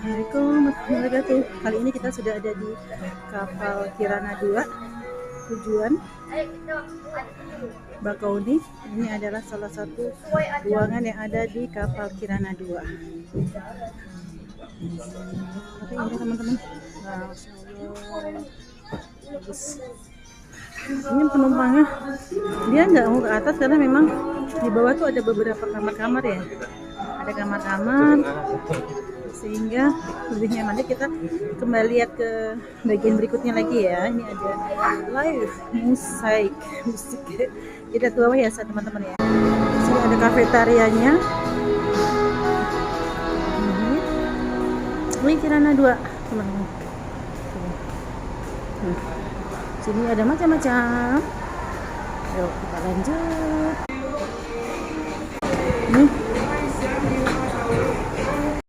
Assalamualaikum warahmatullahi wabarakatuh. Kali ini kita sudah ada di kapal Kirana 2 tujuan Bakauni. Ini adalah salah satu ruangan yang ada di kapal Kirana 2. Tapi ini teman-teman, nah, bagus. Ini penumpangnya dia nggak mau ke atas karena memang di bawah tuh ada beberapa kamar-kamar ya. Ada kamar-kamar sehingga lebih nyaman. Nanti kita kembali lihat ke bagian berikutnya lagi ya. Ini ada live musik. Kita ke bawah ya teman-teman ya. Di sini ada kafetarianya. Ini Kirana 2 teman-teman. Sini ada macam-macam. Yuk kita lanjut. Nih